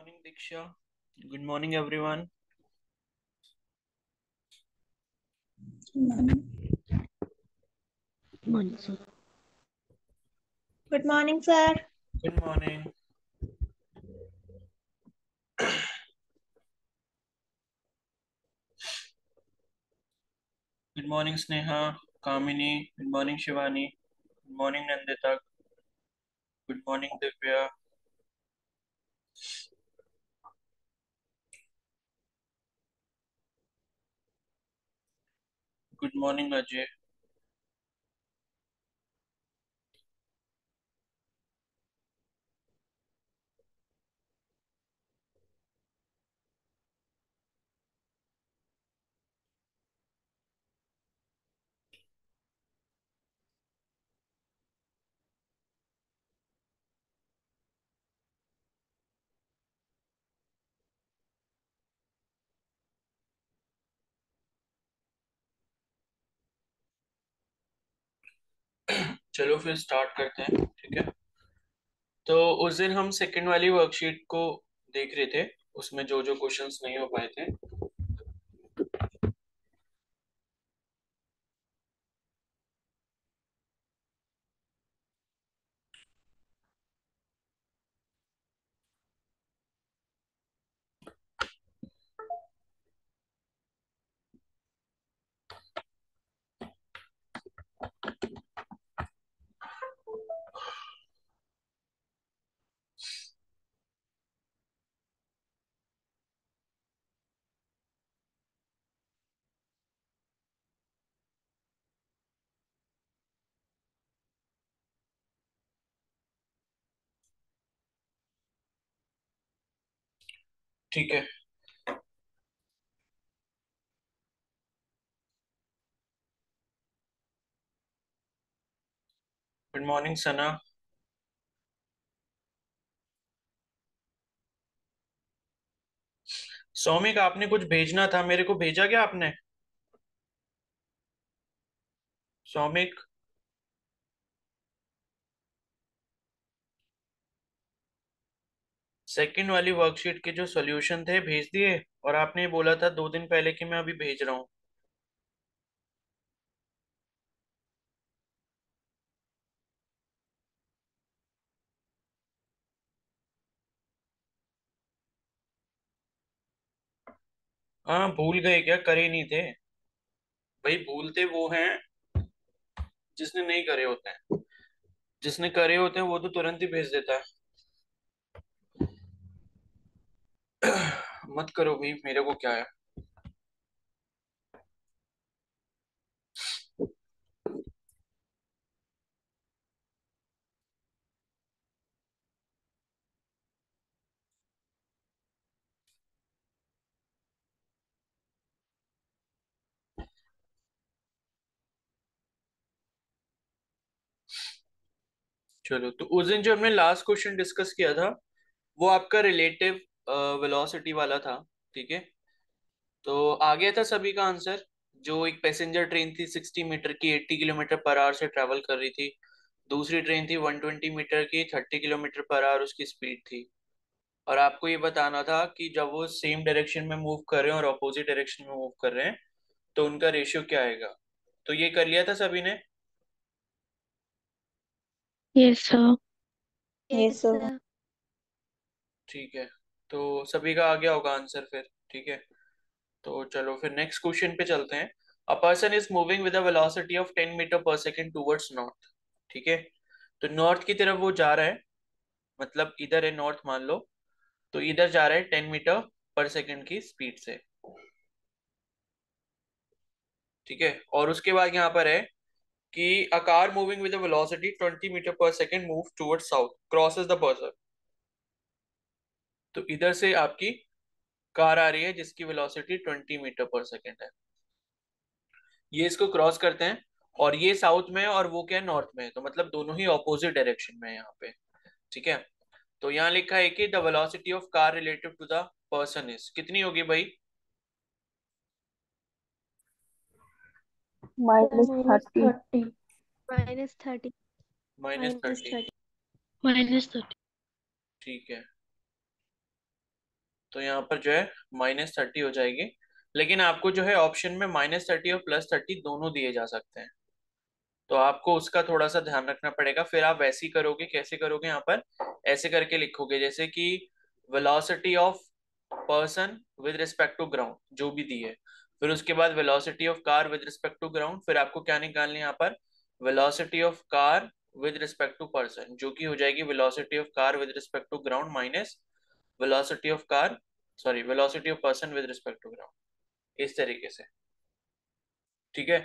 morning, Diksha. Good morning, everyone. Morning, sir. Good morning, sir. Good morning. Good morning, Sneha, Kamini. Good morning, Shivani. Good morning, Nandita. Good morning, Divya. Good morning, Ajay. चलो फिर start करते हैं, ठीक है। तो उस दिन हम सेकंड वाली वर्कशीट को देख रहे थे। उसमें जो जो क्वेश्चंस नहीं हो पाए थे। ठीक है। गुड मॉर्निंग, सना। सौमिक, आपने कुछ भेजना था मेरे को, भेजा क्या आपने? सौमिक। सेकंड वाली वर्कशीट के जो सॉल्यूशन थे भेज दिए। और आपने बोला था 2 दिन पहले कि मैं अभी भेज रहा हूँ। हाँ, भूल गए क्या? करे नहीं थे? भाई, भूलते वो हैं जिसने नहीं करे होते हैं। जिसने करे होते हैं वो तो तुरंत ही भेज देता है। मत करो भाई, मेरे को क्या है। चलो, तो उस दिन जो हमने लास्ट क्वेश्चन डिस्कस किया था वो आपका रिलेटिव वेलोसिटी वाला था। ठीक है। तो आ गया था सभी का आंसर। जो एक पैसेंजर ट्रेन थी 60 मीटर की, 80 किलोमीटर पर आवर से ट्रेवल कर रही थी। दूसरी ट्रेन थी 120 मीटर की, 30 किलोमीटर पर आवर उसकी स्पीड थी। और आपको ये बताना था कि जब वो सेम डायरेक्शन में मूव कर रहे हैं और अपोजिट डायरेक्शन में मूव कर रहे हैं तो उनका रेशियो क्या आएगा। तो ये कर लिया था सभी ने? Yes, sir. Yes, sir. ठीक है। तो सभी का आ गया होगा आंसर फिर। ठीक है। तो चलो फिर नेक्स्ट क्वेश्चन पे चलते हैं। A person is moving with a velocity of 10 metre per second towards north. ठीक है। तो नॉर्थ की तरफ वो जा रहा है। मतलब इधर है नॉर्थ, मान लो। तो इधर जा रहा है 10 मीटर पर सेकेंड की स्पीड से। ठीक है। और उसके बाद यहाँ पर है कि a car moving with a velocity 20 metre per second move towards south crosses the person. तो इधर से आपकी कार आ रही है जिसकी वेलोसिटी 20 मीटर पर सेकेंड है। ये इसको क्रॉस करते हैं। और ये साउथ में है और वो क्या है, नॉर्थ में है। तो मतलब दोनों ही ऑपोजिट डायरेक्शन में है यहाँ पे। ठीक है। तो यहाँ लिखा है कि the velocity of car relative to the person is कितनी होगी भाई? Minus Minus 30. 30. Minus 30. -30। Minus 30. ठीक है। तो यहाँ पर जो है -30 हो जाएगी, लेकिन आपको जो है ऑप्शन में -30 और +30 दोनों दिए जा सकते हैं, तो आपको उसका थोड़ा सा ध्यान रखना पड़ेगा। फिर आप वैसे ही करोगे, कैसे करोगे, यहाँ पर ऐसे करके लिखोगे जैसे कि velocity of person with respect to ground जो भी दी है, फिर उसके बाद velocity of car with respect to ground, फिर आपको क्या निकालनी है यहाँ पर, velocity of car with respect to person, जो कि हो जाएगी velocity of car with respect to ground minus velocity of car, sorry velocity of person with respect to ground, इस तरीके से। ठीक है,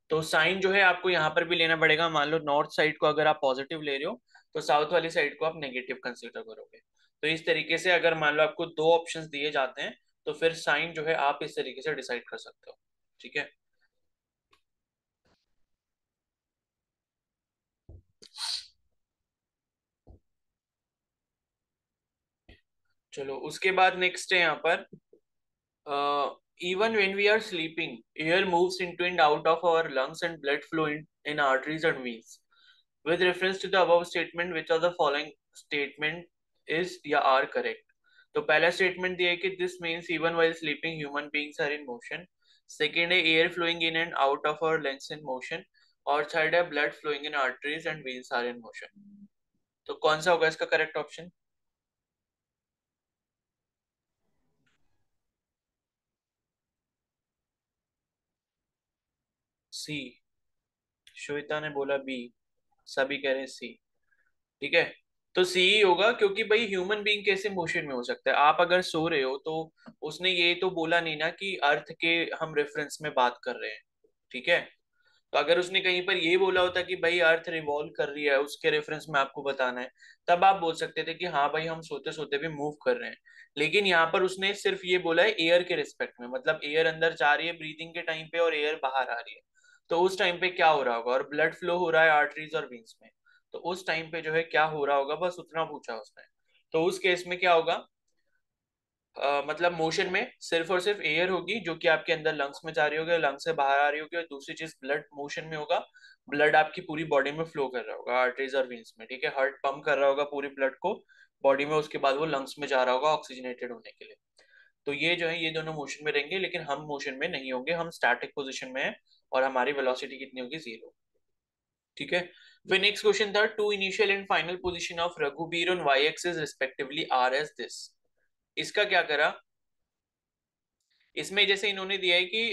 तो साइन जो है आपको यहाँ पर भी लेना पड़ेगा। मान लो नॉर्थ साइड को अगर आप पॉजिटिव ले रहे हो तो साउथ वाली साइड को आप नेगेटिव कंसीडर करोगे। तो इस तरीके से अगर मान लो आपको दो ऑप्शंस दिए जाते हैं तो फिर साइन जो है आप इस तरीके से डिसाइड कर सकते हो। ठीक है, चलो उसके बाद नेक्स्ट है यहाँ पर, even when we are sleeping, air moves into and out of our lungs and blood flow in arteries and veins. With reference to the above statement, which of the following statement is या are correct? तो पहला statement दिया है कि this means even while sleeping human beings are in motion. Second है air flowing in and out of our lungs in motion, और third है blood flowing in arteries and veins are in motion. तो कौन सा होगा इसका correct option? सी। श्वेता ने बोला बी, सभी कह रहे हैं सी। ठीक है, तो सी ही होगा, क्योंकि भाई ह्यूमन बीइंग कैसे मोशन में हो सकता है? आप अगर सो रहे हो तो उसने ये तो बोला नहीं ना कि अर्थ के हम रेफरेंस में बात कर रहे हैं। ठीक है, तो अगर उसने कहीं पर ये बोला होता कि भाई अर्थ रिवॉल्व कर रही है, उसके रेफरेंस में आपको बताना है, तब आप बोल सकते थे कि हाँ भाई हम सोते सोते भी मूव कर रहे हैं। लेकिन यहाँ पर उसने सिर्फ ये बोला है एयर के रिस्पेक्ट में, मतलब एयर अंदर जा रही है ब्रीदिंग के टाइम पे और एयर बाहर आ रही है, तो उस टाइम पे क्या हो रहा होगा, और ब्लड फ्लो हो रहा है आर्टरीज और वेन्स में, तो उस टाइम पे जो है क्या हो रहा होगा, बस उतना पूछा उसने। तो उस केस में क्या होगा, मतलब मोशन में सिर्फ और सिर्फ एयर होगी जो कि आपके अंदर लंग्स में जा रही होगी, लंग्स से बाहर आ रही होगी, और दूसरी चीज ब्लड मोशन में होगा, ब्लड आपकी पूरी बॉडी में फ्लो कर रहा होगा आर्टरीज और वेन्स में। ठीक है, हार्ट पंप कर रहा होगा पूरी ब्लड को बॉडी में, उसके बाद वो लंग्स में जा रहा होगा ऑक्सीजनेटेड होने के लिए। तो ये जो है ये दोनों मोशन में रहेंगे, लेकिन हम मोशन में नहीं होंगे, हम स्टैटिक पोजिशन में है, और हमारी वेलोसिटी कितनी होगी, 0। ठीक है, फिर नेक्स्ट क्वेश्चन था, two initial and final position of Raghubir on Y axis respectively are as this. इसका क्या करा, इसमें जैसे इन्होंने दिया है कि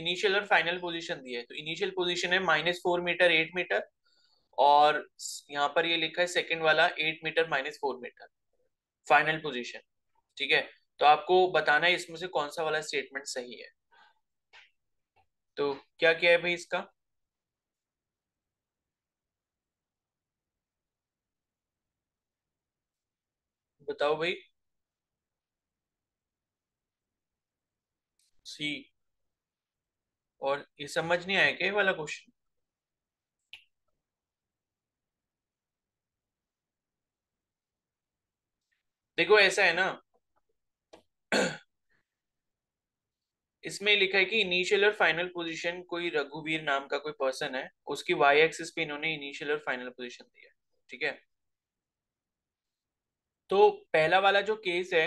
इनिशियल और फाइनल पोजीशन दिया है, तो इनिशियल पोजीशन है -4 मीटर 8 मीटर, और यहाँ पर ये लिखा है सेकंड वाला 8 मीटर -4 मीटर फाइनल पोजीशन। ठीक है, तो आपको बताना है इसमें से कौन सा वाला स्टेटमेंट सही है। तो क्या किया है भाई इसका, बताओ भाई। सी। और ये समझ नहीं आया क्या ये वाला क्वेश्चन? देखो ऐसा है ना, इसमें लिखा है कि इनिशियल और फाइनल पोजीशन, कोई रघुवीर नाम का कोई पर्सन है, उसकी वाई एक्सिस पे इन्होंने इनिशियल और फाइनल पोजीशन दिया है। ठीक है, तो पहला वाला जो केस है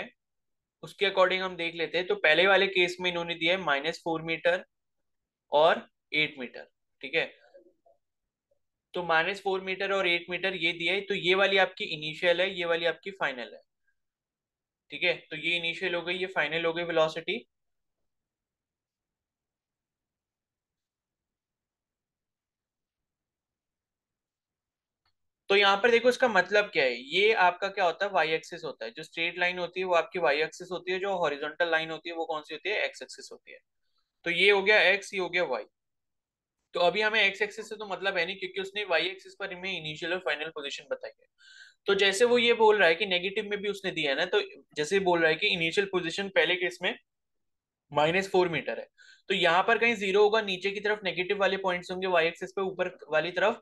उसके अकॉर्डिंग हम देख लेते हैं, तो पहले वाले केस में इन्होंने दिया है -4 मीटर और 8 मीटर। ठीक है, तो -4 मीटर और 8 मीटर ये दिया है, तो ये वाली आपकी इनिशियल है, ये वाली आपकी फाइनल है। ठीक है, तो ये इनिशियल हो गई, ये फाइनल हो गई वेलोसिटी। तो यहाँ पर देखो इसका मतलब क्या है, ये आपका क्या होता है, वाई एक्सिस होता है, जो स्ट्रेट लाइन होती है वो आपकी वाई एक्सिस होती है, जो हॉरिजॉन्टल लाइन होती है वो कौन सी होती है, एक्स एक्सिस होती है। तो ये हो गया एक्स, ये हो गया वाई। तो अभी हमें एक्स एक्सिस से तो मतलब है नहीं, क्योंकि उसने वाई एक्सिस पर हमें इनिशियल और फाइनल पोजीशन बताई है। तो जैसे वो ये बोल रहा है कि नेगेटिव में भी उसने दिया है ना, तो जैसे बोल रहा है कि इनिशियल पोजीशन पहले केस में -4 मीटर है, तो यहाँ पर कहीं 0 होगा, नीचे की तरफ नेगेटिव वाले पॉइंट्स होंगे वाई एक्सिस पे, ऊपर वाली तरफ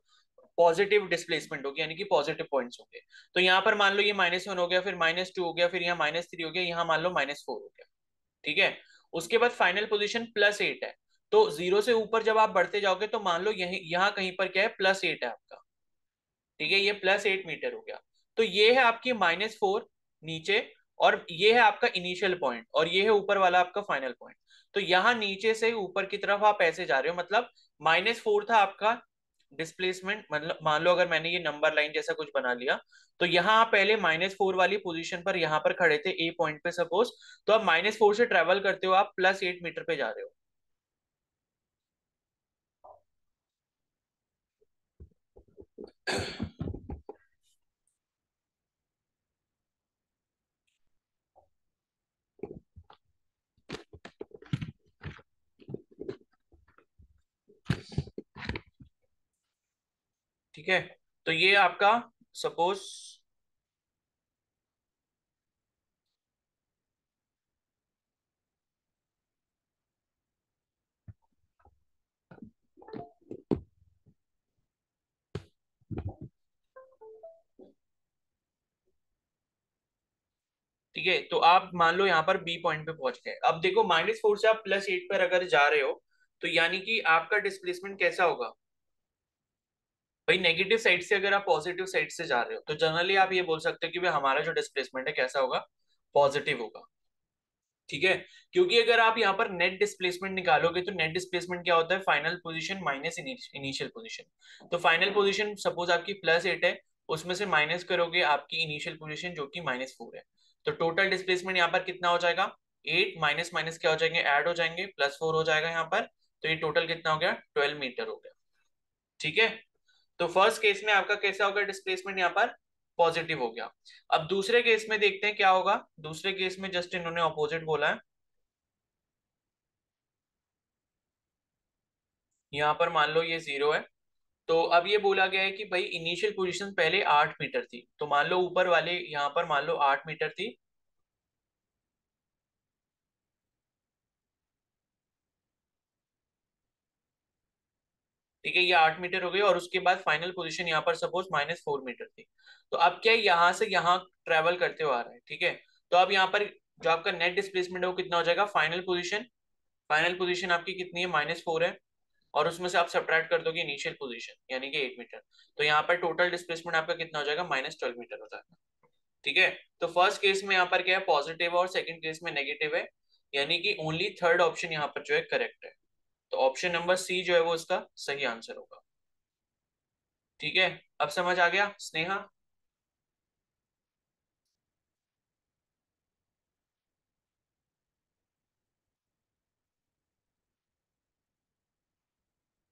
पॉजिटिव डिस्प्लेसमेंट होगी, यानी कि पॉजिटिव पॉइंट्स होंगे। तो यहाँ पर मान लो ये -1 हो गया, फिर -2 हो गया, फिर यहाँ -3 हो गया, यहाँ मान लो -4 हो गया। ठीक है, उसके बाद फाइनल पोजीशन +8 है, तो 0 से ऊपर जब आप बढ़ते जाओगे तो मान लो यही यहाँ कहीं पर क्या है, +8 है आपका। ठीक है, ये +8 मीटर हो गया। तो ये है आपकी -4 नीचे, और ये है आपका इनिशियल पॉइंट और ये है ऊपर वाला आपका फाइनल पॉइंट। तो यहाँ नीचे से ऊपर की तरफ आप ऐसे जा रहे हो, मतलब -4 था आपका डिस्प्लेसमेंट। मतलब मान लो अगर मैंने ये नंबर लाइन जैसा कुछ बना लिया, तो यहाँ आप पहले -4 वाली पोजीशन पर यहाँ पर खड़े थे ए पॉइंट पे सपोज, तो अब -4 से ट्रेवल करते हो आप +8 मीटर पे जा रहे हो। ठीक है, तो ये आपका सपोज ठीक है, तो आप मान लो यहाँ पर बी पॉइंट पे पहुंच गए। अब देखो -4 से आप +8 पर अगर जा रहे हो, तो यानी कि आपका डिस्प्लेसमेंट कैसा होगा भाई? नेगेटिव साइड से अगर आप पॉजिटिव साइड से जा रहे हो, तो जनरली आप ये बोल सकते हो कि भाई हमारा जो डिस्प्लेसमेंट है कैसा होगा, पॉजिटिव होगा। ठीक है, क्योंकि अगर आप यहाँ पर नेट डिस्प्लेसमेंट निकालोगे, तो नेट डिस्प्लेसमेंट क्या होता है? Final position minus initial position. तो फाइनल पोजीशन सपोज आपकी +8 है, उसमें से माइनस करोगे आपकी इनिशियल पोजीशन जो कि -4 है। तो टोटल डिस्प्लेसमेंट यहाँ पर कितना हो जाएगा? 8 माइनस माइनस क्या हो जाएंगे? ऐड हो जाएंगे, +4 हो जाएगा यहाँ पर। तो ये टोटल कितना हो गया? 12 मीटर हो गया। ठीक है, तो फर्स्ट केस में आपका कैसा होगा डिस्प्लेसमेंट? यहाँ पर पॉजिटिव हो गया। अब दूसरे केस में देखते हैं क्या होगा। दूसरे केस में जस्ट इन्होंने ऑपोजिट बोला है। यहाँ पर मान लो ये 0 है। तो अब ये बोला गया है कि भाई इनिशियल पोजीशन पहले 8 मीटर थी, तो मान लो ऊपर वाले यहाँ पर मान लो 8 मीटर थी। ठीक है, ये 8 मीटर हो गई, और उसके बाद फाइनल पोजीशन यहाँ पर सपोज -4 मीटर थी। तो अब क्या है, यहाँ से यहाँ ट्रेवल करते हुए आ रहा है। ठीक है, तो अब यहाँ पर जो आपका नेट डिस्प्लेसमेंट है वो कितना हो जाएगा? फाइनल पोजीशन आपकी कितनी है? -4 है, और उसमें से आप सब्ट्रैक्ट कर दोगे इनिशियल पोजीशन यानी कि 8 मीटर। तो यहाँ पर टोटल डिस्प्लेसमेंट आपका कितना हो जाएगा? -12 मीटर हो जाएगा। ठीक है, तो फर्स्ट केस में यहाँ पर क्या है? पॉजिटिव है, और सेकंड केस में नेगेटिव है, यानी कि ओनली थर्ड ऑप्शन यहाँ पर जो है करेक्ट है। तो ऑप्शन नंबर सी जो है वो इसका सही आंसर होगा। ठीक है, अब समझ आ गया स्नेहा?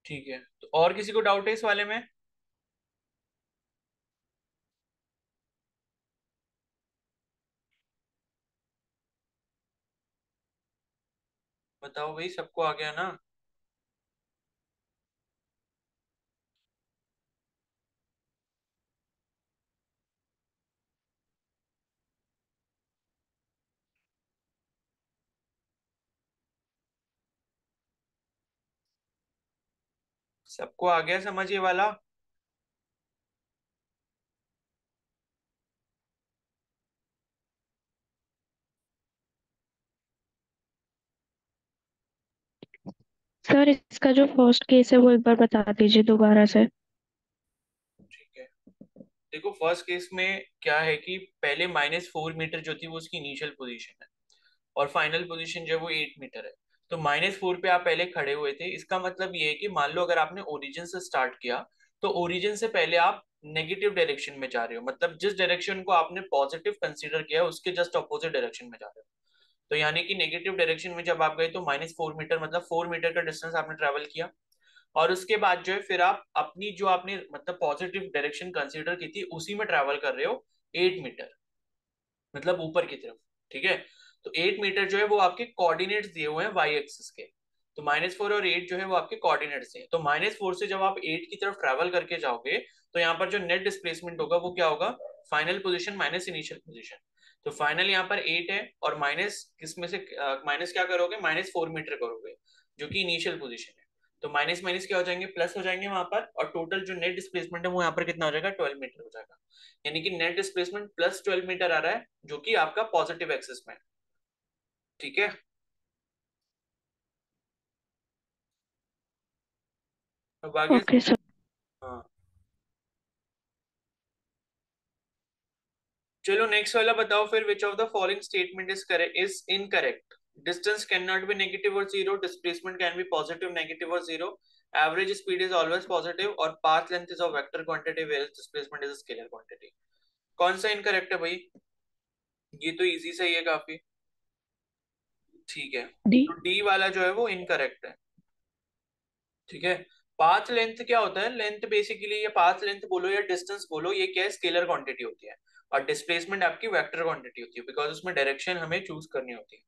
ठीक है, तो और किसी को डाउट है इस वाले में? बताओ भाई, सबको आ गया ना? सबको आ गया समझ ये वाला? सर इसका जो फर्स्ट केस है वो एक बार बता दीजिए दोबारा से। ठीक है, देखो फर्स्ट केस में क्या है कि पहले -4 मीटर जो थी वो उसकी इनिशियल पोजीशन है, और फाइनल पोजीशन जो है वो 8 मीटर है। तो -4 पे आप पहले खड़े हुए थे, इसका मतलब ये है कि मान लो अगर आपने ओरिजिन से स्टार्ट किया, तो ओरिजिन से पहले आप नेगेटिव डायरेक्शन में जा रहे हो, मतलब जिस डायरेक्शन को आपने पॉजिटिव कंसीडर किया उसके जस्ट अपोजिट डायरेक्शन में जा रहे हो। तो यानी कि नेगेटिव डायरेक्शन में जब आप गए तो -4 मीटर, मतलब 4 मीटर का डिस्टेंस आपने ट्रेवल किया। और उसके बाद जो है फिर आप अपनी जो आपने मतलब पॉजिटिव डायरेक्शन कंसीडर की थी उसी में ट्रेवल कर रहे हो 8 मीटर, मतलब ऊपर की तरफ। ठीक है, तो 8 मीटर जो है वो आपके कोऑर्डिनेट्स दिए हुए हैं वाई एक्सिस के। तो -4 और 8 जो है वो आपके कोऑर्डिनेट्स हैं। तो -4 से जब आप 8 की तरफ ट्रैवल करके जाओगे, तो यहाँ पर जो नेट डिस्प्लेसमेंट होगा वो क्या होगा? Final position minus initial position. तो फाइनल यहाँ पर 8 है, और माइनस किस में से माइनस क्या करोगे? -4 मीटर करोगे, जो कि इनिशियल पोजीशन है। तो माइनस माइनस क्या हो जाएंगे? प्लस हो जाएंगे वहां पर, और टोटल जो नेट डिस्प्लेसमेंट है वो यहाँ पर कितना हो जाएगा? 12 मीटर हो जाएगा। यानी कि नेट डिस्प्लेसमेंट +12 मीटर आ रहा है, जो कि आपका पॉजिटिव एक्सिस में है। ठीक है, अब आगे। Okay sir. हाँ, चलो नेक्स्ट वाला बताओ फिर, which of the following statement is incorrect? Distance can not be negative और zero, displacement can be positive, negative और zero, average speed is always positive, और path length is a vector quantity where displacement is a scalar quantity. कौन सा incorrect है भाई? ये तो easy सही है काफी। ठीक है, डी। तो डी वाला जो है वो इनकरेक्ट है। ठीक है। पाथ लेंथ क्या होता है? लेंथ बेसिकली, ये पाथ लेंथ बोलो या डिस्टेंस बोलो, ये क्या है? स्केलर क्वांटिटी होती है। और डिस्प्लेसमेंट आपकी वेक्टर क्वांटिटी होती है, बिकॉज उसमें डायरेक्शन हमें चूज करनी होती है।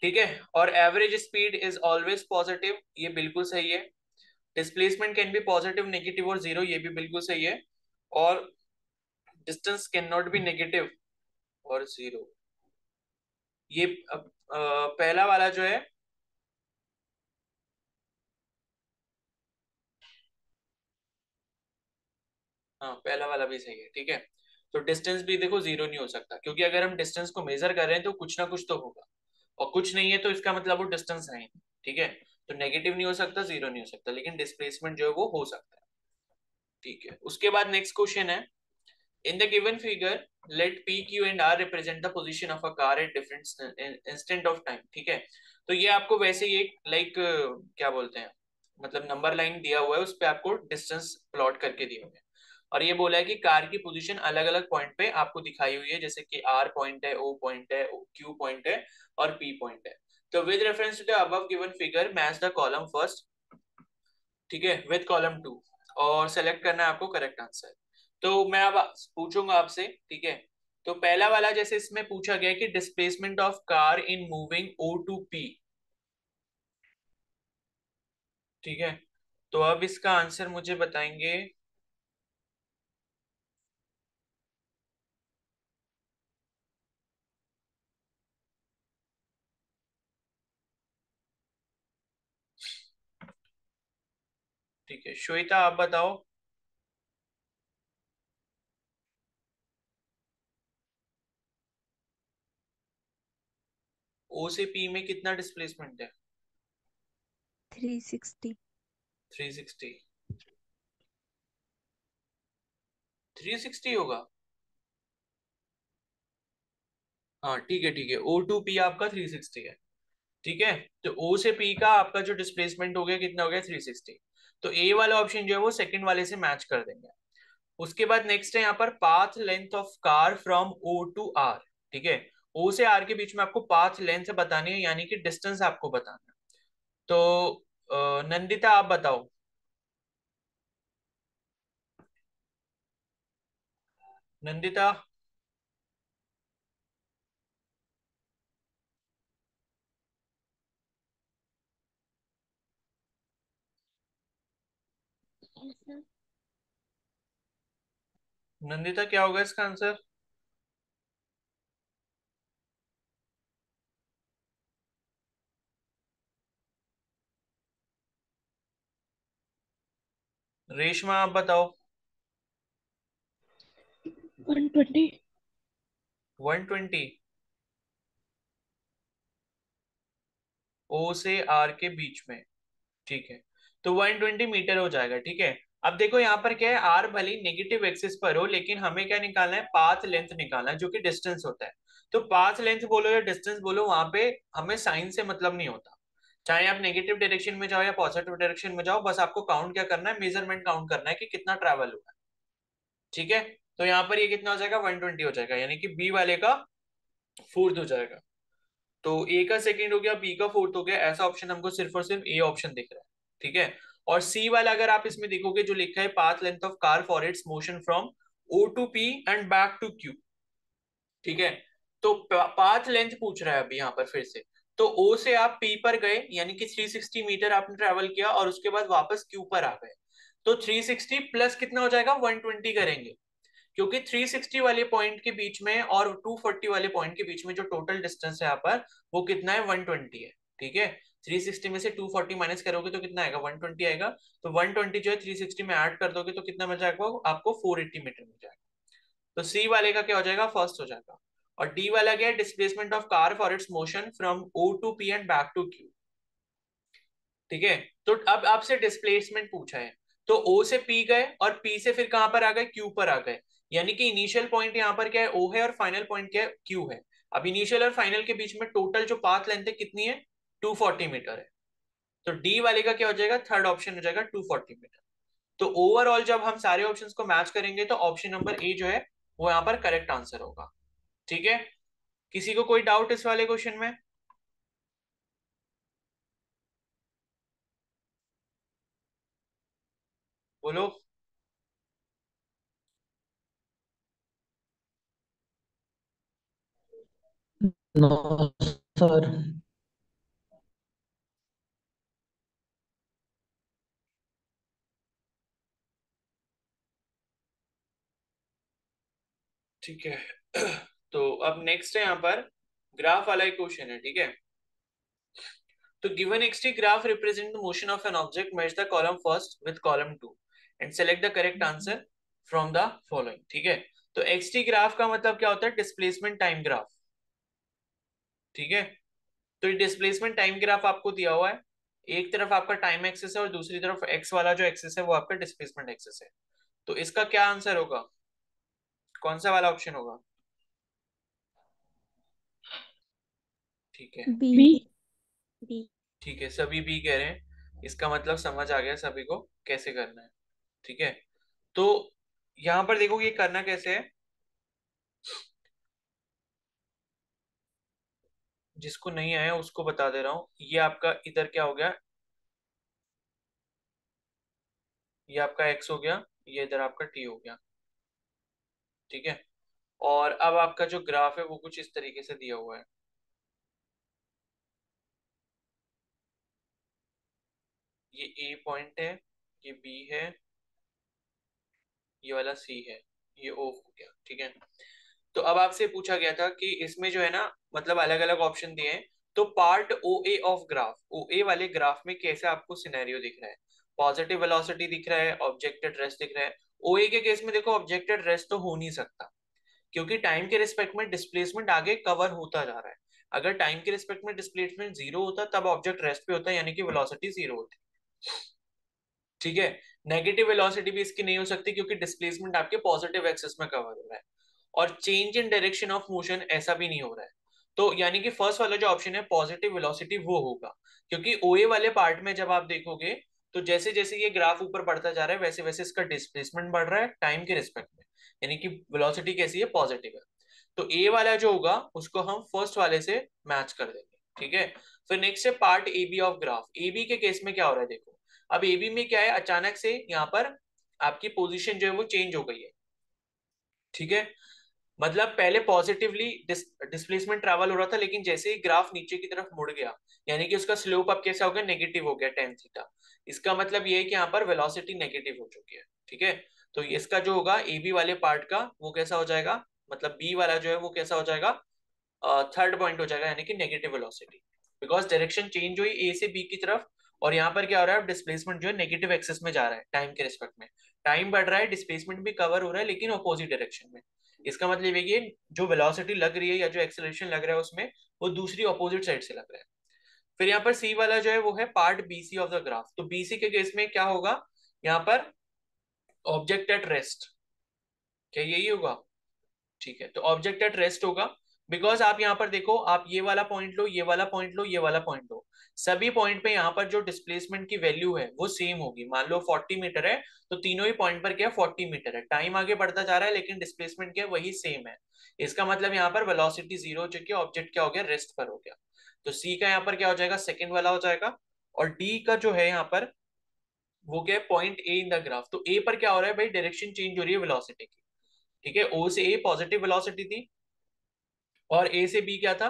ठीक है। और average speed is always positive, ये बिल्कुल सही है। Displacement can be positive, negative और जीरो, ये भी बिल्कुल सही है। और distance can not be negative और जीरो, ये पहला वाला जो है, हाँ पहला वाला भी सही है। ठीक है। तो डिस्टेंस भी देखो जीरो नहीं हो सकता, क्योंकि अगर हम डिस्टेंस को मेजर कर रहे हैं तो कुछ ना कुछ तो होगा, और कुछ नहीं है तो इसका मतलब वो डिस्टेंस है ही नहीं। ठीक है। तो नेगेटिव नहीं हो सकता, जीरो नहीं हो सकता, लेकिन डिस्प्लेसमेंट जो है वो हो सकता है। ठीक है। उसके बाद नेक्स्ट क्वेश्चन है, in the given figure let P Q and R represent the position of a car at different instant of time. ठीक है। तो ये आपको वैसे ही एक लाइक क्या बोलते हैं, मतलब नंबर लाइन दिया हुआ है, उस पे आपको डिस्टेंस प्लॉट करके दिए हुए हैं, और ये बोला है कि कार की पोजीशन अलग अलग पॉइंट पे आपको दिखाई हुई है, जैसे कि आर पॉइंट है, ओ पॉइंट है, क्यू पॉइंट है, और पी पॉइंट है। तो with reference to the above given figure match the column first, ठीक है, विद कॉलम टू, और सेलेक्ट करना है आपको करेक्ट आंसर। तो मैं अब पूछूंगा आपसे, ठीक है। तो पहला वाला जैसे इसमें पूछा गया कि displacement of car in moving O to P, ठीक है। तो अब इसका आंसर मुझे बताएंगे। ठीक है, श्वेता आप बताओ। ओ से पी में कितना डिस्प्लेसमेंट है? 360। 360। 360 होगा। हाँ ठीक है, ठीक है, ओ टू पी आपका 360 है। ठीक है। तो ओ से पी का आपका जो डिस्प्लेसमेंट हो गया कितना हो गया? 360। तो ए वाला ऑप्शन जो है वो सेकंड वाले से मैच कर देंगे। उसके बाद नेक्स्ट है यहाँ पर path length of car from O to R. ठीक है। ओ से आर के बीच में आपको पाथ लेंथ बतानी है, यानी कि डिस्टेंस आपको बताना है। तो नंदिता आप बताओ। नंदिता। नंदिता क्या होगा इसका आंसर? रेशमा आप बताओ। 120। 120। ओ से आर के बीच में। ठीक है। तो 120 मीटर हो जाएगा। ठीक है। अब देखो यहाँ पर क्या है, आर भले नेगेटिव एक्सिस पर हो, लेकिन हमें क्या निकालना है? पाथ लेंथ निकालना है, जो कि डिस्टेंस होता है। तो पाथ लेंथ बोलो या डिस्टेंस बोलो, वहां पे हमें साइन से मतलब नहीं होता। चाहे आप नेगेटिव डायरेक्शन में जाओ या पॉजिटिव डायरेक्शन में जाओ, बस आपको काउंट क्या करना है? मेजरमेंट काउंट करना है कि कितना ट्रैवल हुआ है। ठीक है। तो यहाँ पर ये कितना हो जाएगा? 120 हो जाएगा, यानी कि बी वाले का फोर्थ हो जाएगा। तो ए का सेकंड हो गया, बी का फोर्थ हो गया, ऐसा ऑप्शन हमको सिर्फ और सिर्फ ए ऑप्शन दिख रहा है। ठीक है। और सी वाला अगर आप इसमें देखोगे, जो लिखा है path length of car for its motion from O to P and back to Q. ठीक है। तो पाथ लेंथ पूछ रहा है अभी यहाँ पर फिर से। तो ओ से आप पी पर गए, यानी कि 360 मीटर आपने ट्रेवल किया, और उसके बाद वापस क्यू पर आ गए। तो 360 प्लस कितना हो जाएगा? 120 करेंगे, क्योंकि 360 वाले पॉइंट के बीच में और 240 वाले पॉइंट के बीच में जो टोटल डिस्टेंस है यहाँ पर, वो कितना है? 120 है। ठीक है। 360 में से 240 माइनस करोगे तो कितना आएगा? 120 आएगा। तो 120 जो है 360 में ऐड कर दोगे तो कितना मिल जाएगा आपको? 480 मीटर मिल जाएगा। तो सी वाले का क्या हो जाएगा? फर्स्ट हो जाएगा। और डी वाला क्या है? Displacement of car for its motion from O to P and back to Q. ठीक है। तो अब आपसे डिस्प्लेसमेंट पूछा है, तो ओ से पी गए और पी से फिर कहां पर आ गए? क्यू पर आ गए। यानी कि इनिशियल पॉइंट यहाँ पर क्या है, ओ है, और फाइनल पॉइंट क्या है, क्यू है। अब इनिशियल और फाइनल के बीच में टोटल जो पाथ लेंथ है कितनी है, 240 मीटर है। तो डी वाले का क्या हो जाएगा, थर्ड ऑप्शन हो जाएगा 240 मीटर। तो ओवरऑल जब हम सारे ऑप्शंस को मैच करेंगे तो ऑप्शन नंबर ए जो है वो यहाँ पर करेक्ट आंसर होगा। ठीक है, किसी को कोई डाउट इस वाले क्वेश्चन में? बोलो। No sir. ठीक है तो अब नेक्स्ट है यहाँ पर ग्राफ वाला एक क्वेश्चन है। ठीक है, तो given xt graph represent the motion of an object, match the column first with column 2 and select the correct answer from the following। ठीक है, तो xt ग्राफ का मतलब क्या होता है, डिस्प्लेसमेंट टाइम ग्राफ। ठीक है, तो ये डिस्प्लेसमेंट टाइम ग्राफ आपको दिया हुआ है, एक तरफ आपका टाइम एक्सिस है और दूसरी तरफ एक्स वाला जो एक्सिस है वो आपका डिस्प्लेसमेंट एक्सिस है। तो इसका क्या आंसर होगा, कौन सा वाला ऑप्शन होगा? ठीक है, बी। बी। बी। ठीक है, सभी बी कह रहे हैं, इसका मतलब समझ आ गया सभी को कैसे करना है। ठीक है, तो यहां पर देखो ये करना कैसे है, जिसको नहीं आया उसको बता दे रहा हूं। ये आपका इधर क्या हो गया, ये आपका एक्स हो गया, ये इधर आपका टी हो गया। ठीक है, और अब आपका जो ग्राफ है वो कुछ इस तरीके से दिया हुआ है। ये ए पॉइंट है, ये बी है, ये वाला सी है, ये ओ हो गया। ठीक है, तो अब आपसे पूछा गया था कि इसमें जो है ना, मतलब अलग अलग ऑप्शन दिए हैं, तो part O A of graph, O A वाले ग्राफ में कैसे आपको सिनेरियो दिख रहा है, पॉजिटिव वेलोसिटी दिख रहा है, ऑब्जेक्टेड रेस्ट दिख रहा है। ओ ए के केस में देखो ऑब्जेक्टेड रेस्ट तो हो नहीं सकता, क्योंकि टाइम के रिस्पेक्ट में डिस्प्लेसमेंट आगे कवर होता जा रहा है। अगर टाइम के रिस्पेक्ट में डिस्प्लेसमेंट जीरो होता तब ऑब्जेक्ट रेस्ट पे होता, यानी कि वेलोसिटी जीरो होती। ठीक है, नेगेटिव वेलोसिटी भी इसकी नहीं हो सकती क्योंकि डिस्प्लेसमेंट आपके पॉजिटिव एक्सिस में कवर हो रहा है, और change in direction of motion ऐसा भी नहीं हो रहा है। तो यानी कि फर्स्ट वाला जो ऑप्शन है पॉजिटिव वेलोसिटी वो होगा, क्योंकि ओए वाले पार्ट में जब आप देखोगे तो जैसे जैसे ये ग्राफ ऊपर बढ़ता जा रहा है वैसे वैसे इसका डिस्प्लेसमेंट बढ़ रहा है टाइम के रिस्पेक्ट में, यानी कि वेलोसिटी कैसी है, पॉजिटिव है। तो ए वाला जो होगा उसको हम फर्स्ट वाले से मैच कर देंगे। ठीक है, फिर नेक्स्ट है part A B of graph. A B के केस में क्या हो रहा है देखो, अब ए बी में क्या है, अचानक से यहाँ पर आपकी पोजीशन जो है वो चेंज हो गई है। ठीक है, मतलब पहले पॉजिटिवली डिस्प्लेसमेंट ट्रैवल हो रहा था, लेकिन जैसे ही ग्राफ नीचे की तरफ मुड़ गया, यानी कि उसका स्लोप अब कैसा हो गया, नेगेटिव हो गया, टेन थीटा। इसका मतलब ये है कि यहाँ पर वेलोसिटी नेगेटिव हो चुकी है। ठीक है, तो इसका जो होगा ए बी वाले पार्ट का वो कैसा हो जाएगा, मतलब बी वाला जो है वो कैसा हो जाएगा, थर्ड पॉइंट हो जाएगा, यानी कि negative velocity, because direction change हुई ए से बी की तरफ। और यहाँ पर क्या हो रहा है, डिस्प्लेसमेंट जो है नेगेटिव एक्सेस में जा रहा है टाइम के रिस्पेक्ट में, टाइम बढ़ रहा है, डिस्प्लेसमेंट भी कवर हो रहा है लेकिन अपोजिट डायरेक्शन में। इसका मतलब ये कि जो वेलोसिटी लग रही है या जो एक्सेलरेशन लग रहा है उसमें, वो दूसरी अपोजिट साइड से लग रहा है। फिर यहाँ पर सी वाला जो है वो है part BC of the graph. तो बीसी के केस में क्या होगा, यहाँ पर ऑब्जेक्ट एट रेस्ट, क्या यही होगा? ठीक है, तो ऑब्जेक्ट एट रेस्ट होगा, बिकॉज आप यहाँ पर देखो, आप ये वाला पॉइंट लो, ये वाला पॉइंट लो, ये वाला पॉइंट लो, सभी पॉइंट पे यहाँ पर जो डिस्प्लेसमेंट की वैल्यू है वो सेम होगी। मान लो 40 मीटर है, तो तीनों ही पॉइंट पर क्या है, 40 मीटर है। टाइम आगे बढ़ता जा रहा है लेकिन डिस्प्लेसमेंट क्या है, वही सेम है। इसका मतलब यहाँ पर वेलोसिटी जीरो हो चुकी है, ऑब्जेक्ट क्या हो गया, रेस्ट पर हो गया। तो सी का यहाँ पर क्या हो जाएगा, सेकेंड वाला हो जाएगा। और डी का जो है यहाँ पर वो क्या है, point A in the graph. तो ए पर क्या हो रहा है भाई, डायरेक्शन चेंज हो रही है वेलोसिटी की। ठीक है, ओ से ए पॉजिटिव वेलोसिटी थी और ए से बी क्या था,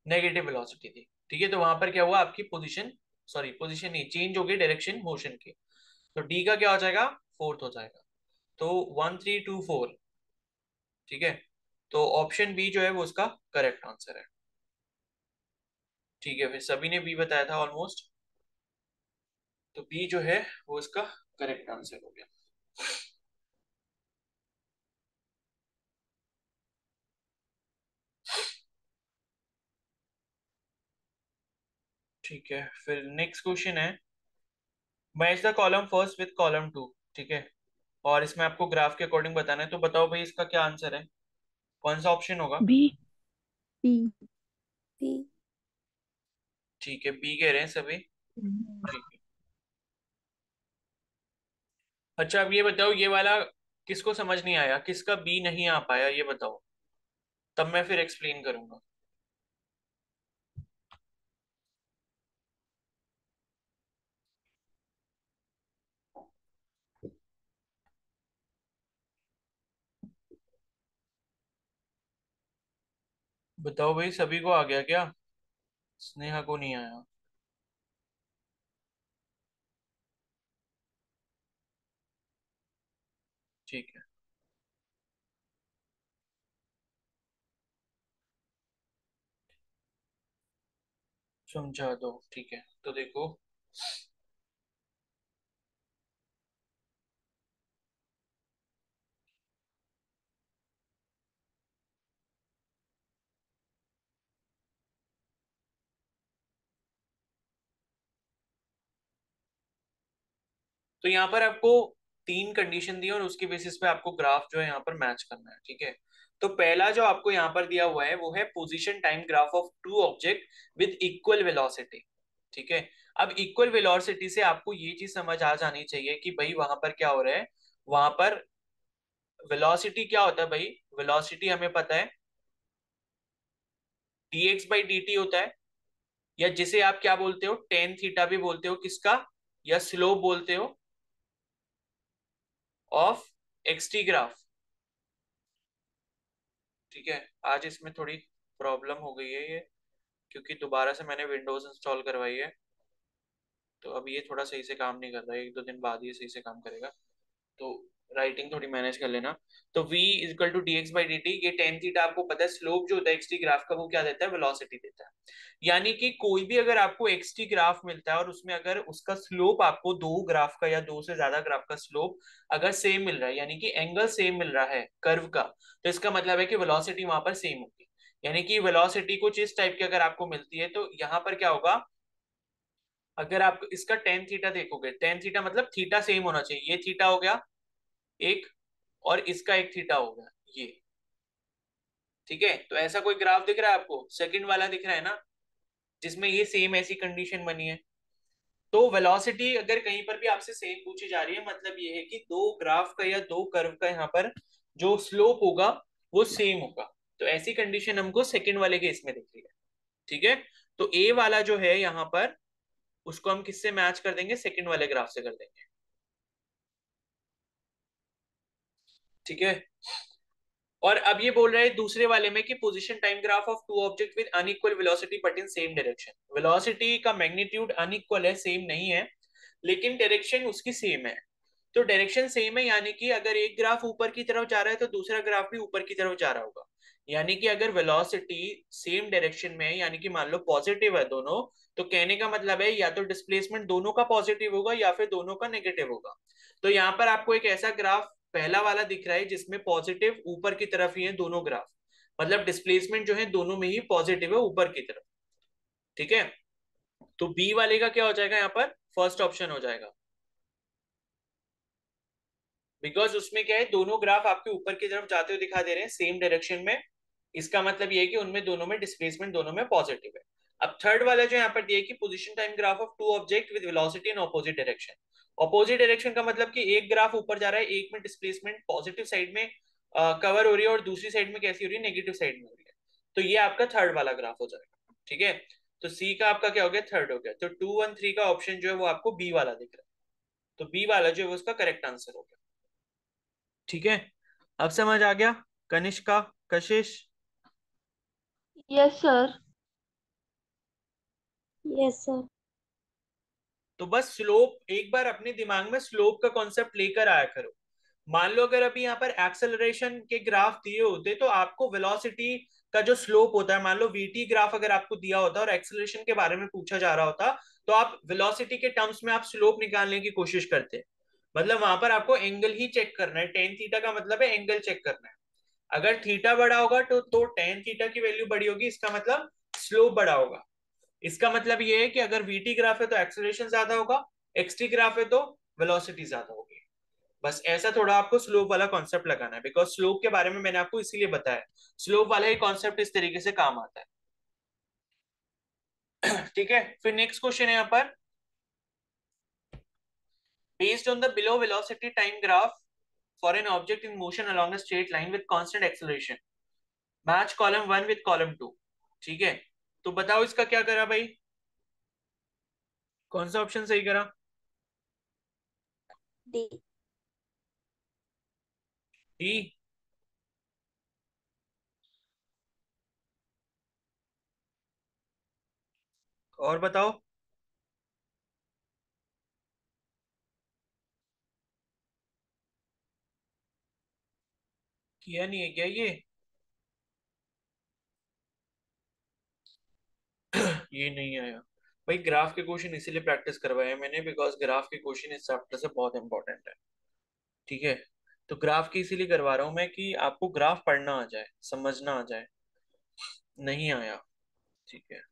नेगेटिव वेलोसिटी थी। ठीक है, तो वहां पर क्या हुआ, आपकी पोजीशन, सॉरी पोजीशन नहीं, चेंज हो गई डायरेक्शन मोशन की। तो डी का क्या हो जाएगा, फोर्थ हो जाएगा। तो 1324। ठीक है, तो ऑप्शन बी जो है वो उसका करेक्ट आंसर है। ठीक है, फिर सभी ने बी बताया था ऑलमोस्ट, तो बी जो है वो इसका करेक्ट आंसर हो गया। ठीक है, फिर नेक्स्ट क्वेश्चन है, match the column first with column to. ठीक है, और इसमें आपको ग्राफ के अकॉर्डिंग बताना है, तो बताओ भाई इसका क्या आंसर है, कौन सा ऑप्शन होगा? बी। पी। पी। ठीक है, बी कह रहे हैं सभी। ठीक है। अच्छा अब ये बताओ, ये वाला किसको समझ नहीं आया, किसका बी नहीं आ पाया ये बताओ, तब मैं फिर एक्सप्लेन करूंगा। बताओ भाई, सभी को आ गया क्या? स्नेहा को नहीं आया। ठीक है, समझा दो। ठीक है, तो देखो, तो यहाँ पर आपको तीन कंडीशन दी है और उसके बेसिस पे आपको ग्राफ जो है यहाँ पर मैच करना है। ठीक है, तो पहला जो आपको यहाँ पर दिया हुआ है वो है position time graph of two object with equal velocity. ठीक है, अब इक्वल वेलोसिटी से आपको ये चीज समझ आ जानी चाहिए कि भाई वहां पर क्या हो रहा है। वहां पर वेलोसिटी क्या होता है भाई? वेलोसिटी हमें पता है dx बाई dt होता है, या जिसे आप क्या बोलते हो, टेन थीटा भी बोलते हो, किसका? या स्लोप बोलते हो ऑफ एक्सटी ग्राफ। ठीक है, आज इसमें थोड़ी प्रॉब्लम हो गई है ये, क्योंकि दोबारा से मैंने विंडोज इंस्टॉल करवाई है, तो अब ये थोड़ा सही से काम नहीं कर रहा है, एक दो दिन बाद ये सही से काम करेगा। तो राइटिंग थोड़ी मैनेज कर लेना। तो v is equal to D X by D T, ये टेन थीटा आपको पता है, स्लोप जो होता है एक्सटी ग्राफ का वो क्या देता है? वेलोसिटी देता है। यानी कि कोई भी अगर आपको एक्सटी ग्राफ मिलता है और उसमें अगर उसका स्लोप आपको दो ग्राफ का या दो से ज्यादा ग्राफ का स्लोप अगर सेम मिल रहा है, यानी कि एंगल सेम मिल रहा है कर्व का, तो इसका मतलब है कि वेलोसिटी वहां पर सेम होगी। यानी कि वेलोसिटी कुछ इस टाइप की अगर आपको मिलती है तो यहाँ पर क्या होगा, अगर आप इसका टेन थीटा देखोगे, टेन थीटा मतलब थीटा सेम होना चाहिए, ये थीटा हो गया एक, और इसका एक थीटा हो गया ये। ठीक है, तो ऐसा कोई ग्राफ दिख रहा है आपको, सेकंड वाला दिख रहा है ना, जिसमें ये सेम ऐसी कंडीशन बनी है। तो वेलोसिटी अगर कहीं पर भी आपसे सेम पूछी जा रही है, मतलब ये है कि दो ग्राफ का या दो कर्व का यहाँ पर जो स्लोप होगा वो सेम होगा। तो ऐसी कंडीशन हमको सेकंड वाले केस में दिख रही है। ठीक है, तो ए वाला जो है यहाँ पर, उसको हम किससे मैच कर देंगे? सेकंड वाले ग्राफ से कर देंगे। ठीक है, और अब ये बोल रहा है दूसरे वाले में कि position time graph of two object with unequal velocity but in same direction. Velocity का मैग्नीट्यूड अनइक्वल है, सेम नहीं है, लेकिन डायरेक्शन उसकी सेम है। तो डायरेक्शन सेम है, यानी कि अगर एक ग्राफ ऊपर की तरफ जा रहा है तो दूसरा ग्राफ भी ऊपर की तरफ जा रहा होगा। यानी कि अगर वेलोसिटी सेम डायरेक्शन में है, यानी कि मान लो पॉजिटिव है दोनों, तो कहने का मतलब है या तो डिस्प्लेसमेंट दोनों का पॉजिटिव होगा या फिर दोनों का नेगेटिव होगा। तो यहाँ पर आपको एक ऐसा ग्राफ पहला वाला दिख रहा है जिसमें पॉजिटिव ऊपर की तरफ ही है दोनों ग्राफ, मतलब डिस्प्लेसमेंट जो है दोनों में ही पॉजिटिव है ऊपर की तरफ। ठीक है, तो बी वाले का क्या हो जाएगा यहाँ पर? फर्स्ट ऑप्शन हो जाएगा, बिकॉज उसमें क्या है, दोनों ग्राफ आपके ऊपर की तरफ जाते हुए दिखा दे रहे हैं सेम डायरेक्शन में। इसका मतलब ये है कि उनमें दोनों में डिस्प्लेसमेंट दोनों में पॉजिटिव है। अब थर्ड वाला जो यहाँ पर दिया है कि position time graph of two object with velocity in opposite direction. Opposite direction का मतलब कि एक ग्राफ ऊपर जा रहा है, एक में डिस्प्लेसमेंट पॉजिटिव साइड में कवर हो रही है और दूसरी साइड में कैसी हो रही है? नेगेटिव साइड में हो रही है। तो ये आपका थर्ड वाला ग्राफ हो जाएगा। ठीक है, तो सी का आपका क्या हो गया? थर्ड हो गया। तो 2 1 3 का ऑप्शन जो है वो आपको बी वाला दिख रहा है, तो बी वाला जो है वो उसका करेक्ट आंसर हो गया। ठीक है, अब समझ आ गया? कनिष्का, कशिश, यस सर। Yes sir. तो बस स्लोप एक बार अपने दिमाग में स्लोप का कॉन्सेप्ट लेकर आया करो। मान लो अगर अभी यहाँ पर एक्सेलरेशन के ग्राफ दिए होते तो आपको वेलोसिटी का जो स्लोप होता है, मान लो वीटी ग्राफ अगर आपको दिया होता और एक्सेलरेशन के बारे में पूछा जा रहा होता, तो आप वेलोसिटी के टर्म्स में आप स्लोप निकालने की कोशिश करते। मतलब वहां पर आपको एंगल ही चेक करना है, टेन थीटा का मतलब है एंगल चेक करना है। अगर थीटा बड़ा होगा तो टेन थीटा की वैल्यू बड़ी होगी, इसका मतलब स्लोप बड़ा होगा। इसका मतलब ये है कि अगर वीटी ग्राफ है तो एक्सेलरेशन ज्यादा होगा, एक्सटी ग्राफ है तो वेलोसिटी ज्यादा होगी। बस ऐसा थोड़ा आपको स्लोप वाला कॉन्सेप्ट लगाना है, बिकॉज स्लोप के बारे में मैंने आपको इसीलिए बताया, स्लोप वाला ही कॉन्सेप्ट इस तरीके से काम आता है। ठीक है, फिर नेक्स्ट क्वेश्चन है यहाँ पर, based on the below velocity time graph for an object in motion along a straight line with constant acceleration, match column 1 with column 2। ठीक है, तो बताओ इसका क्या करा भाई, कौन सा ऑप्शन सही करा? डी। डी? और बताओ। किया नहीं है क्या ये? ये नहीं आया भाई। ग्राफ के क्वेश्चन इसीलिए प्रैक्टिस करवाए मैंने, बिकॉज ग्राफ के क्वेश्चन इस चैप्टर से बहुत इंपॉर्टेंट है। ठीक है, तो ग्राफ की इसीलिए करवा रहा हूं मैं कि आपको ग्राफ पढ़ना आ जाए, समझना आ जाए। नहीं आया, ठीक है।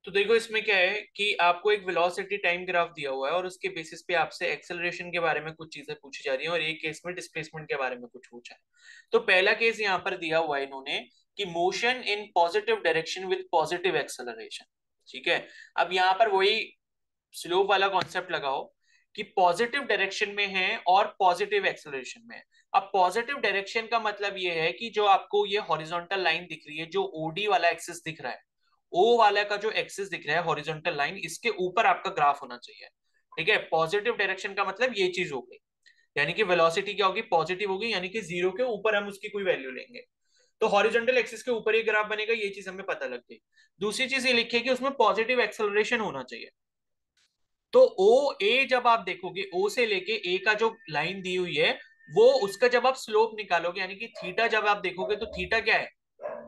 तो देखो इसमें क्या है कि आपको एक वेलोसिटी टाइम ग्राफ दिया हुआ है और उसके बेसिस पे आपसे एक्सेलरेशन के बारे में कुछ चीजें पूछी जा रही हैं, और एक केस में डिस्प्लेसमेंट के बारे में कुछ पूछा है। तो पहला केस यहाँ पर दिया हुआ है इन्होंने कि motion in positive direction with positive acceleration. ठीक है, अब यहाँ पर वही स्लोप वाला कॉन्सेप्ट लगाओ कि पॉजिटिव डायरेक्शन में है और पॉजिटिव एक्सेलरेशन में है। अब पॉजिटिव डायरेक्शन का मतलब ये है कि जो आपको ये हॉरिजॉन्टल लाइन दिख रही है, जो ओडी वाला एक्सिस दिख रहा है, ओ वाला का जो एक्सिस दिख रहा है हॉरिजॉन्टल लाइन, इसके ऊपर आपका ग्राफ होना चाहिए। ठीक है, पॉजिटिव डायरेक्शन का मतलब ये चीज हो गई, यानी कि वेलोसिटी क्या होगी, पॉजिटिव होगी, यानी कि जीरो के ऊपर हम उसकी कोई वैल्यू लेंगे तो हॉरिजॉन्टल एक्सिस के ऊपर ही ग्राफ बनेगा। ये चीज हमें पता लग गई। दूसरी चीज ये लिखिए कि उसमें पॉजिटिव एक्सेलरेशन होना चाहिए। तो ओ ए जब आप देखोगे, ओ से लेके ए का जो लाइन दी हुई है, वो उसका जब आप स्लोप निकालोगे, यानी कि थीटा जब आप देखोगे, तो थीटा क्या है,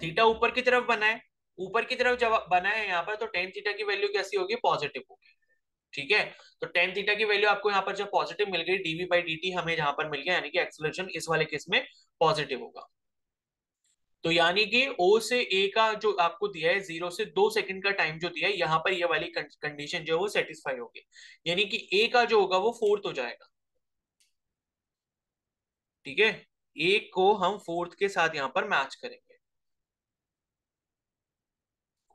थीटा ऊपर की तरफ बना है। ऊपर की तरफ जब बना है यहाँ पर, तो टेन थीटा की वैल्यू कैसी होगी, पॉजिटिव होगी। ठीक है, तो टेन थीटा की वैल्यू आपको यहाँ पर जब पॉजिटिव मिल गई, डीवी बाई डी टी हमें जहां पर मिल गया, यानी कि एक्सेलरेशन इस वाले केस में पॉजिटिव होगा। तो यानी कि ओ से ए का जो आपको दिया है, 0 से 2 सेकंड का टाइम जो दिया है, यहाँ पर ये वाली कंडीशन जो है वो सेटिस्फाई होगी, यानी कि ए का जो होगा वो फोर्थ हो जाएगा। ठीक है, ए को हम फोर्थ के साथ यहाँ पर मैच करेंगे।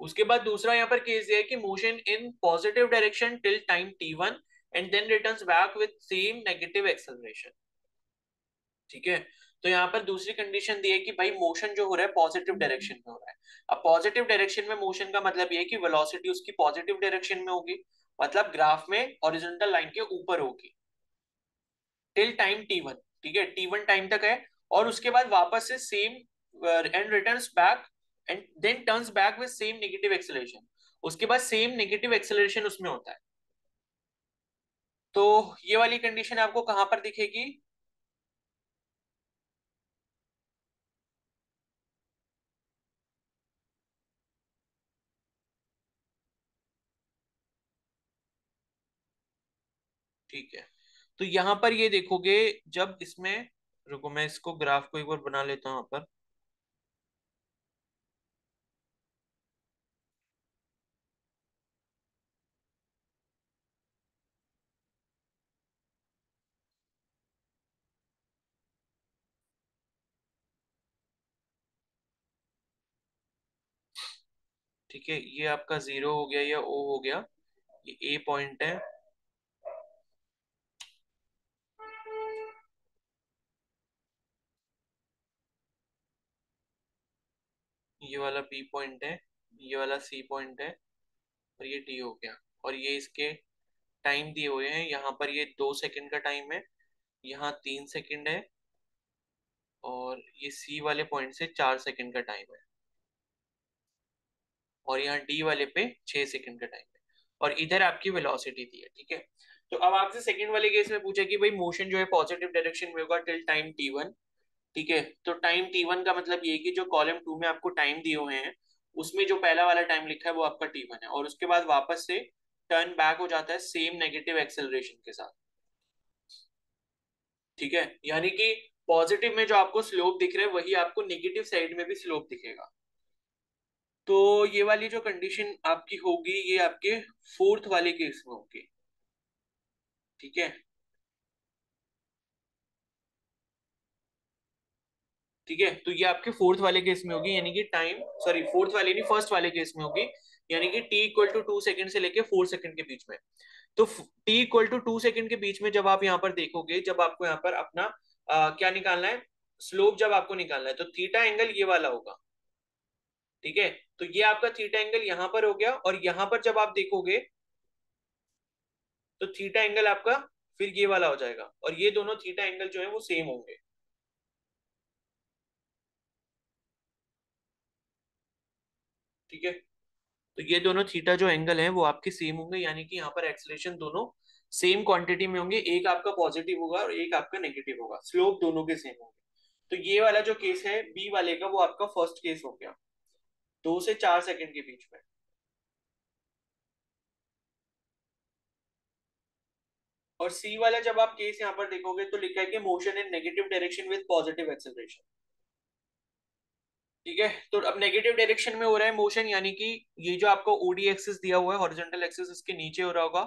उसके बाद दूसरा यहाँ पर केस दिया है कि motion in positive direction till time t1 and then returns back with same negative acceleration. ठीक है, तो यहाँ पर दूसरी कंडीशन दी है कि भाई मोशन जो हो रहा है पॉजिटिव डायरेक्शन में हो रहा है। अब पॉजिटिव डायरेक्शन में मोशन का मतलब ये है कि वेलोसिटी उसकी पॉजिटिव डायरेक्शन में होगी, मतलब ग्राफ में हॉरिजॉन्टल लाइन के ऊपर होगी टिल टाइम t1। ठीक है, t1 टाइम तक है, और उसके बाद वापस से same and returns back and then turns back with same negative acceleration. उसके बाद सेम नेगेटिव एक्सेलरेशन उसमें होता है। तो ये वाली कंडीशन आपको कहां पर दिखेगी? ठीक है, तो यहां पर ये देखोगे जब इसमें, रुको मैं इसको ग्राफ को एक बार बना लेता हूं यहाँ पर। ठीक है, ये आपका जीरो हो गया या ओ हो गया, ये ए पॉइंट है, ये वाला बी पॉइंट है, ये वाला सी पॉइंट है, और ये डी हो गया। और ये इसके टाइम दिए हुए हैं, यहाँ पर ये 2 सेकंड का टाइम है, यहाँ 3 सेकंड है, और ये सी वाले पॉइंट से 4 सेकंड का टाइम है, और यहाँ डी वाले पे 6 सेकंड का टाइम है, और इधर आपकी वेलोसिटी दी है। ठीक है, तो अब आपसे सेकंड वाले केस में पूछा कि भाई मोशन जो है पॉजिटिव डायरेक्शन में होगा टिल टाइम t1। ठीक है, तो टाइम t1 का मतलब ये है कि जो कॉलम 2 में आपको टाइम दिए हुए हैं, उसमें जो पहला वाला टाइम लिखा है वो आपका t1 है, और उसके बाद वापस से टर्न बैक हो जाता है सेम नेगेटिव एक्सेलरेशन के साथ। ठीक है, यानी कि पॉजिटिव में जो आपको स्लोप दिख रहा है वही आपको नेगेटिव साइड में भी स्लोप दिखेगा। तो ये वाली जो कंडीशन आपकी होगी ये आपके फोर्थ वाले केस में होगी। ठीक है, ठीक है, तो ये आपके फोर्थ वाले केस में होगी, यानी कि टाइम, सॉरी फोर्थ वाले नहीं, फर्स्ट वाले केस में होगी, यानी कि टी इक्वल टू 2 सेकंड से लेके 4 सेकंड के बीच में। तो टी इक्वल टू 2 सेकंड के बीच में जब आप यहाँ पर देखोगे, जब आपको यहाँ पर अपना क्या निकालना है, स्लोप जब आपको निकालना है, तो थीटा एंगल ये वाला होगा। ठीक है, तो ये आपका थीटा एंगल यहाँ पर हो गया, और यहाँ पर जब आप देखोगे तो थीटा एंगल आपका फिर ये वाला हो जाएगा, और ये दोनों थीटा एंगल जो है वो सेम होंगे। ठीक है, तो ये दोनों थीटा जो एंगल है वो आपके सेम होंगे, यानी कि यहाँ पर एक्सेलरेशन दोनों सेम क्वांटिटी में होंगे, एक आपका पॉजिटिव होगा और एक आपका नेगेटिव होगा, स्लोप दोनों के सेम होंगे। तो ये वाला जो केस है बी वाले का वो आपका फर्स्ट केस हो गया, 2 से 4 सेकंड के बीच में। और सी वाला जब आप केस यहाँ पर देखोगे तो लिखा है कि motion in negative direction with positive acceleration. ठीक है, तो अब नेगेटिव डायरेक्शन में हो रहा है मोशन, यानी कि ये जो आपको ओडी एक्सिस दिया हुआ है, हॉरिजॉन्टल एक्सिस, इसके नीचे हो रहा होगा,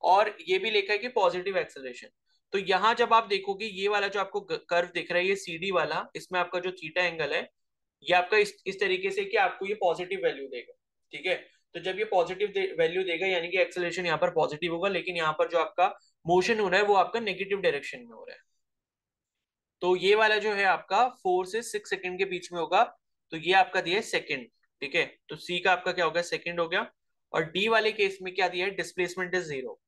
और ये भी लिखा है कि पॉजिटिव एक्सेलरेशन। तो यहाँ जब आप देखोगे ये वाला जो आपको कर्व दिख रहा है, ये सीडी वाला, इसमें आपका जो थीटा एंगल है ये आपका इस तरीके से कि आपको ये पॉजिटिव वैल्यू देगा। ठीक है, तो जब ये पॉजिटिव वैल्यू देगा यानी कि एक्सेलरेशन यहाँ पर पॉजिटिव होगा, लेकिन यहाँ पर जो आपका मोशन हो रहा है वो आपका नेगेटिव डायरेक्शन में हो रहा है। तो ये वाला जो है आपका 4 से 6 सेकंड के बीच में होगा, तो ये आपका दिया है सेकंड। ठीक है, तो सी का आपका क्या होगा, सेकंड हो गया। और डी वाले केस में क्या दिया है, डिस्प्लेसमेंट इज 0।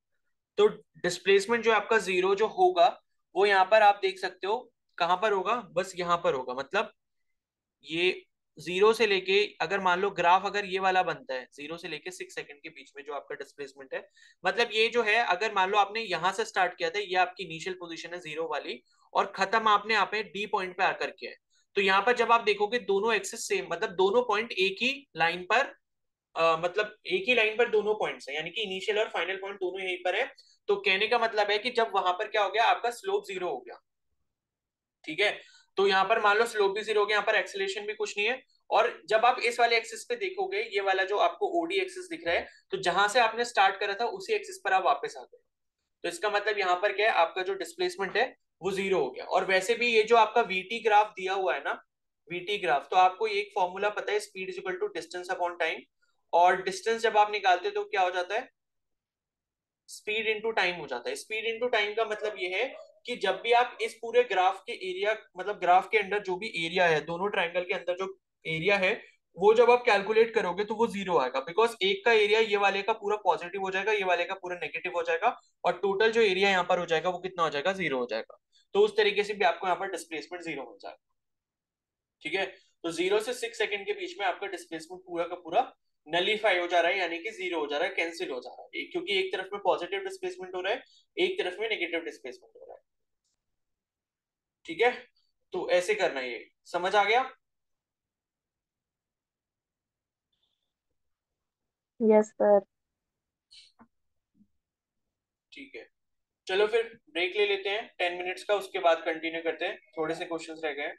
तो डिस्प्लेसमेंट जो आपका 0 जो होगा वो यहाँ पर आप देख सकते हो कहां पर होगा, बस यहाँ पर होगा। मतलब ये 0 से लेके, अगर मान लो ग्राफ अगर ये वाला बनता है 0 से लेके 6 सेकंड के बीच में जो आपका डिस्प्लेसमेंट है, मतलब ये जो है, अगर मान लो आपने यहां से स्टार्ट किया था, ये आपकी इनिशियल पोजीशन है 0 वाली, और खत्म आपने यहाँ पे डी पॉइंट पे आकर किया है, तो यहाँ पर जब आप देखोगे दोनों एक्सिस सेम, मतलब दोनों पॉइंट एक ही लाइन पर, मतलब एक ही लाइन पर दोनों पॉइंट्स हैं, यानी कि इनिशियल और फाइनल पॉइंट दोनों यहीं पर है। तो कहने का मतलब है कि जब वहां पर क्या हो गया, आपका स्लोप 0 हो गया। ठीक है, तो यहाँ पर मान लो स्लोप भी 0 हो गया, यहाँ पर एक्सेलरेशन भी कुछ नहीं है। और जब आप इस वाले एक्सिस पे देखोगे, ये वाला जो आपको ओडी एक्सिस दिख रहा है, तो जहां से आपने स्टार्ट करा था उसी एक्सिस पर आप वापस आ गए। तो इसका मतलब यहाँ पर क्या है, आपका जो डिस्प्लेसमेंट है वो 0 हो गया। और वैसे भी ये जो आपका वीटी ग्राफ दिया हुआ है ना, वीटी ग्राफ, तो आपको एक फॉर्मूला पता है, speed is equal to distance upon time. और डिस्टेंस जब आप निकालते हो तो क्या हो जाता है, स्पीड इनटू टाइम हो जाता है। स्पीड इनटू टाइम का मतलब ये है कि जब भी आप इस पूरे ग्राफ के एरिया, मतलब ग्राफ के अंदर जो भी एरिया है, दोनों ट्रायंगल के अंदर जो एरिया है, वो जब आप कैलकुलेट करोगे तो वो 0 आएगा, बिकॉज एक का एरिया ये वाले का पूरा पॉजिटिव हो जाएगा, ये वाले का पूरा नेगेटिव हो जाएगा, और टोटल जो एरिया यहाँ पर हो जाएगा वो कितना हो जाएगा, 0 हो जाएगा। तो उस तरीके से भी आपको यहाँ पर डिस्प्लेसमेंट 0 हो जाएगा। ठीक है, तो 0 से 6 सेकंड के बीच में आपका डिस्प्लेसमेंट पूरा का पूरा नलीफाई हो जा रहा है, यानी कि 0 हो जा रहा है, कैंसिल हो जा रहा है, क्योंकि एक तरफ में पॉजिटिव डिस्प्लेसमेंट हो रहा है, एक तरफ में नेगेटिव डिस्प्लेसमेंट हो रहा है। ठीक है, तो ऐसे करना है, ये समझ आ गया। Yes sir. ठीक है, चलो फिर ब्रेक ले लेते हैं 10 मिनट्स का, उसके बाद कंटिन्यू करते हैं, थोड़े से क्वेश्चंस रह गए हैं।